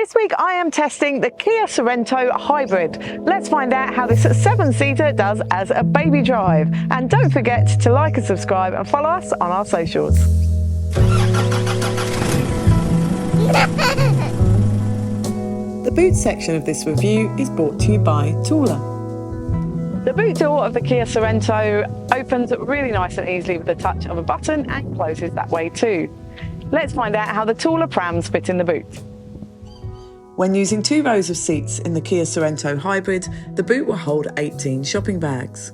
This week I am testing the Kia Sorento Hybrid. Let's find out how this 7-seater does as a baby drive. And don't forget to like and subscribe and follow us on our socials. The boot section of this review is brought to you by Tula. The boot door of the Kia Sorento opens really nice and easily with the touch of a button and closes that way too. Let's find out how the Tula prams fit in the boot. When using 2 rows of seats in the Kia Sorento Hybrid, the boot will hold 18 shopping bags.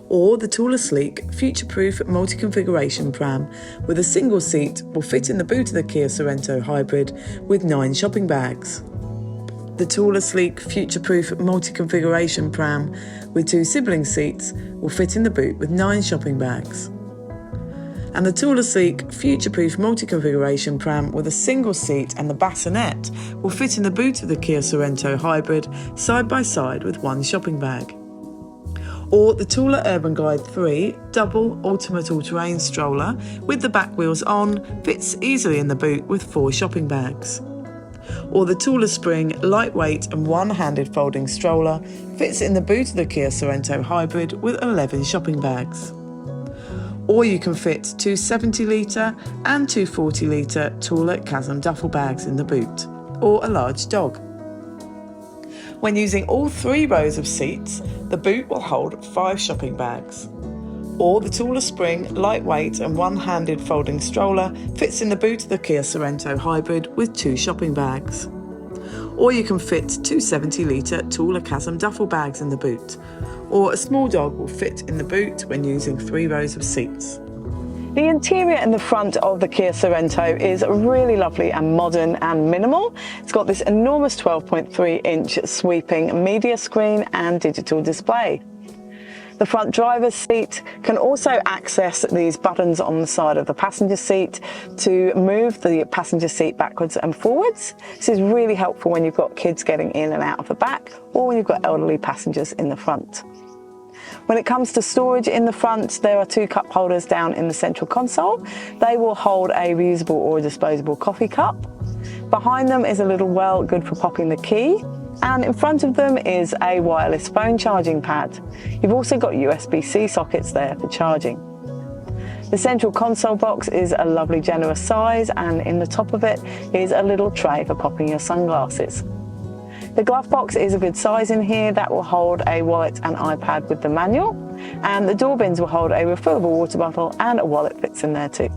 Or the Tula Sleek, future-proof multi-configuration pram with a single seat will fit in the boot of the Kia Sorento Hybrid with 9 shopping bags. The Tula Sleek, future-proof multi-configuration pram with 2 sibling seats will fit in the boot with 9 shopping bags. And the Tula Sleek, future-proof multi-configuration pram with a single seat and the bassinet will fit in the boot of the Kia Sorento Hybrid side by side with 1 shopping bag. Or the Tula Urban Glide 3 double ultimate all-terrain stroller with the back wheels on fits easily in the boot with 4 shopping bags. Or the Tula Spring lightweight and one-handed folding stroller fits in the boot of the Kia Sorento Hybrid with 11 shopping bags. Or you can fit 2 70-litre and 2 40-litre Tula Chasm duffel bags in the boot, or a large dog. When using all 3 rows of seats, the boot will hold 5 shopping bags. Or the Tula Spring lightweight and one-handed folding stroller fits in the boot of the Kia Sorento Hybrid with 2 shopping bags. Or you can fit 2 70-litre Tula Chasm duffel bags in the boot, or a small dog will fit in the boot when using 3 rows of seats. The interior in the front of the Kia Sorento is really lovely and modern and minimal. It's got this enormous 12.3-inch sweeping media screen and digital display. The front driver's seat can also access these buttons on the side of the passenger seat to move the passenger seat backwards and forwards. This is really helpful when you've got kids getting in and out of the back, or when you've got elderly passengers in the front. When it comes to storage in the front, there are 2 cup holders down in the central console. They will hold a reusable or a disposable coffee cup. Behind them is a little well good for popping the key. And in front of them is a wireless phone charging pad. You've also got USB-C sockets there for charging. The central console box is a lovely generous size, and in the top of it is a little tray for popping your sunglasses. The glove box is a good size in here. That will hold a wallet and iPad with the manual, and the door bins will hold a refillable water bottle, and a wallet fits in there too.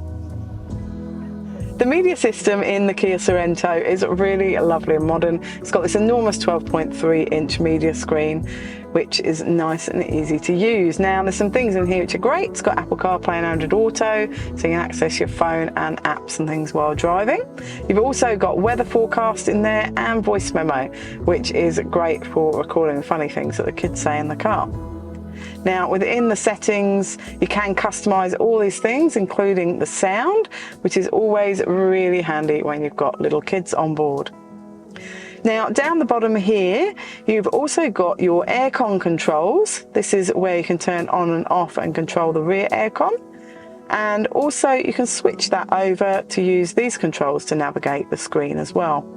The media system in the Kia Sorento is really lovely and modern. It's got this enormous 12.3-inch media screen, which is nice and easy to use. Now, there's some things in here which are great. It's got Apple CarPlay and Android Auto, so you can access your phone and apps and things while driving. You've also got weather forecast in there and voice memo, which is great for recording funny things that the kids say in the car. Now, within the settings, you can customize all these things, including the sound, which is always really handy when you've got little kids on board. Now, down the bottom here, you've also got your aircon controls. This is where you can turn on and off and control the rear aircon. And also you can switch that over to use these controls to navigate the screen as well.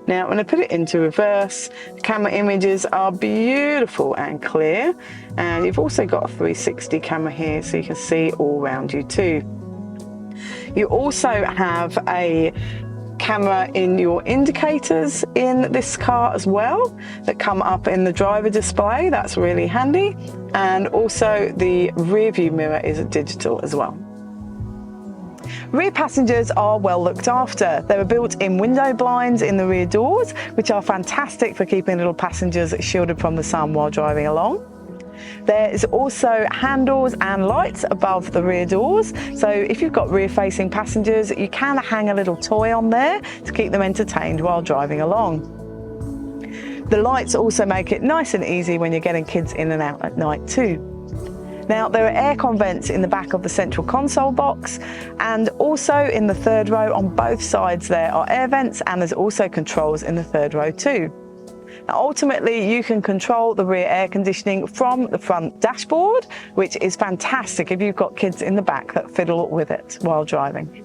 Now, when I put it into reverse, the camera images are beautiful and clear, and you've also got a 360 camera here, so you can see all around you too. You also have a camera in your indicators in this car as well that come up in the driver display. That's really handy. And also the rear view mirror is digital as well. Rear passengers are well looked after. There are built-in window blinds in the rear doors, which are fantastic for keeping little passengers shielded from the sun while driving along. There is also handles and lights above the rear doors, so if you've got rear-facing passengers, you can hang a little toy on there to keep them entertained while driving along. The lights also make it nice and easy when you're getting kids in and out at night too. Now, there are aircon vents in the back of the central console box, and also in the 3rd row on both sides there are air vents, and there's also controls in the 3rd row too. Now, ultimately, you can control the rear air conditioning from the front dashboard, which is fantastic if you've got kids in the back that fiddle with it while driving.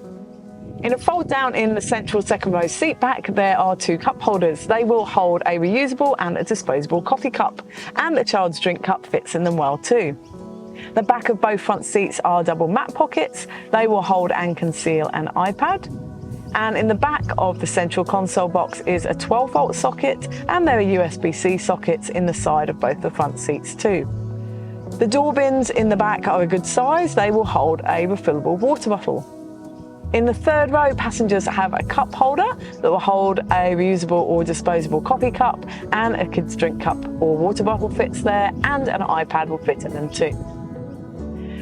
In a fold down in the central second row seat back, there are 2 cup holders. They will hold a reusable and a disposable coffee cup, and a child's drink cup fits in them well too. The back of both front seats are double mat pockets. They will hold and conceal an iPad. And in the back of the central console box is a 12-volt socket, and there are USB-C sockets in the side of both the front seats too. The door bins in the back are a good size. They will hold a refillable water bottle. In the third row, passengers have a cup holder that will hold a reusable or disposable coffee cup, and a kid's drink cup or water bottle fits there, and an iPad will fit in them too.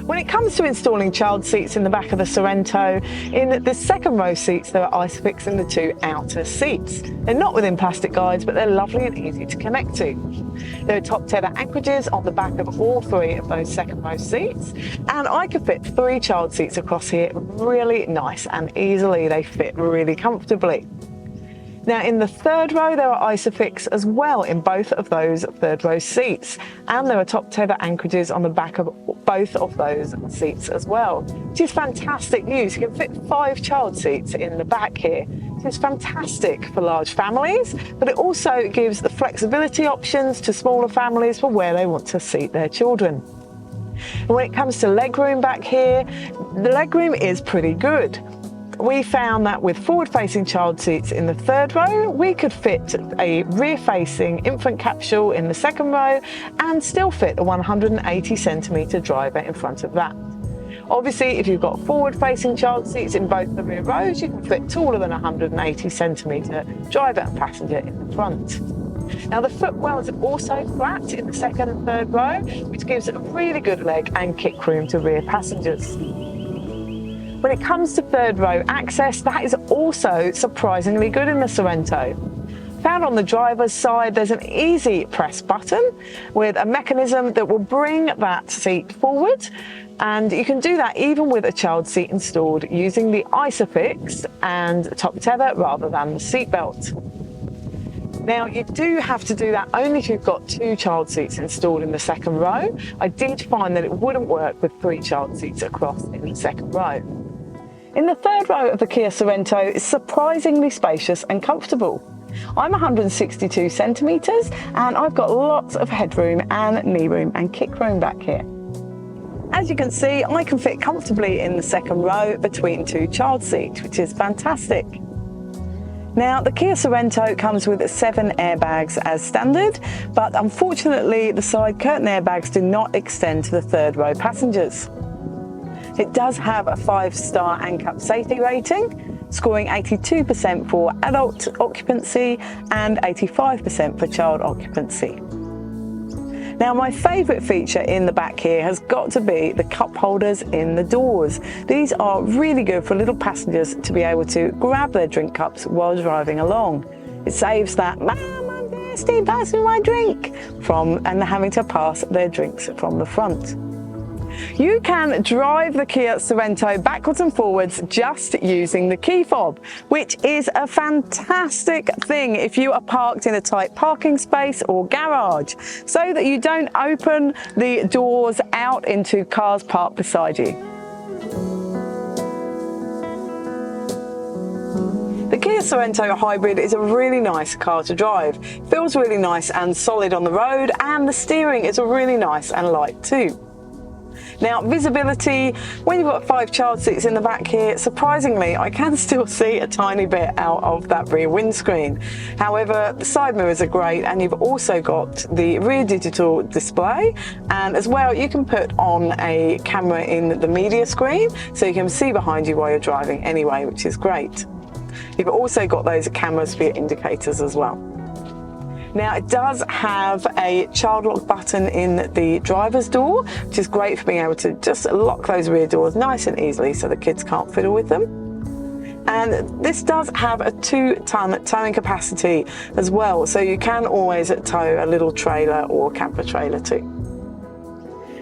When it comes to installing child seats in the back of the Sorento, in the second row seats there are Isofix in the 2 outer seats. They're not within plastic guides, but they're lovely and easy to connect to. There are top tether anchorages on the back of all 3 of those second row seats, and I could fit 3 child seats across here really nice and easily. They fit really comfortably. Now in the third row there are Isofix as well in both of those third row seats, and there are top tether anchorages on the back of both of those seats as well, which is fantastic news. You can fit 5 child seats in the back here. It's fantastic for large families, but it also gives the flexibility options to smaller families for where they want to seat their children. And when it comes to legroom back here, the legroom is pretty good. We found that with forward-facing child seats in the third row, we could fit a rear-facing infant capsule in the second row and still fit a 180 centimetre driver in front of that. Obviously, if you've got forward-facing child seats in both the rear rows, you can fit taller than 180 centimetre driver and passenger in the front. Now the footwells are also flat in the second and third row, which gives a really good leg and kick room to rear passengers. When it comes to third row access, that is also surprisingly good in the Sorento. Found on the driver's side, there's an easy press button with a mechanism that will bring that seat forward, and you can do that even with a child seat installed using the Isofix and top tether rather than the seat belt. Now you do have to do that only if you've got 2 child seats installed in the second row. I did find that it wouldn't work with 3 child seats across in the second row. In the third row of the Kia Sorento, it's surprisingly spacious and comfortable. I'm 162 centimetres and I've got lots of headroom and knee room and kick room back here. As you can see, I can fit comfortably in the second row between 2 child seats, which is fantastic. Now, the Kia Sorento comes with 7 airbags as standard, but unfortunately the side curtain airbags do not extend to the third row passengers. It does have a 5-star ANCAP safety rating, scoring 82% for adult occupancy and 85% for child occupancy. Now, my favourite feature in the back here has got to be the cup holders in the doors. These are really good for little passengers to be able to grab their drink cups while driving along. It saves that, "Mum, I'm thirsty, pass me my drink," and having to pass their drinks from the front. You can drive the Kia Sorento backwards and forwards just using the key fob, which is a fantastic thing if you are parked in a tight parking space or garage, so that you don't open the doors out into cars parked beside you. The Kia Sorento Hybrid is a really nice car to drive. It feels really nice and solid on the road, and the steering is really nice and light too. Now, visibility, when you've got 5 child seats in the back here, surprisingly, I can still see a tiny bit out of that rear windscreen. However, the side mirrors are great, and you've also got the rear digital display, and as well, you can put on a camera in the media screen, so you can see behind you while you're driving anyway, which is great. You've also got those cameras for your indicators as well. Now, it does have a child lock button in the driver's door, which is great for being able to just lock those rear doors nice and easily so the kids can't fiddle with them. And this does have a 2-ton towing capacity as well, so you can always tow a little trailer or camper trailer too.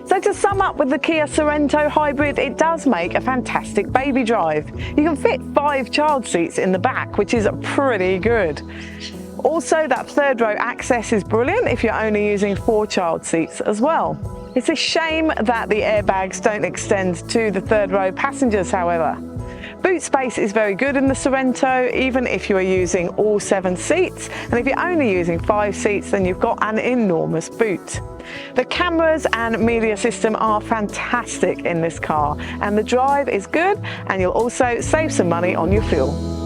So to sum up with the Kia Sorento Hybrid, it does make a fantastic baby drive. You can fit 5 child seats in the back, which is pretty good. Also, that third row access is brilliant if you're only using 4 child seats as well. It's a shame that the airbags don't extend to the third row passengers, however. Boot space is very good in the Sorento, even if you are using all 7 seats, and if you're only using 5 seats, then you've got an enormous boot. The cameras and media system are fantastic in this car, and the drive is good, and you'll also save some money on your fuel.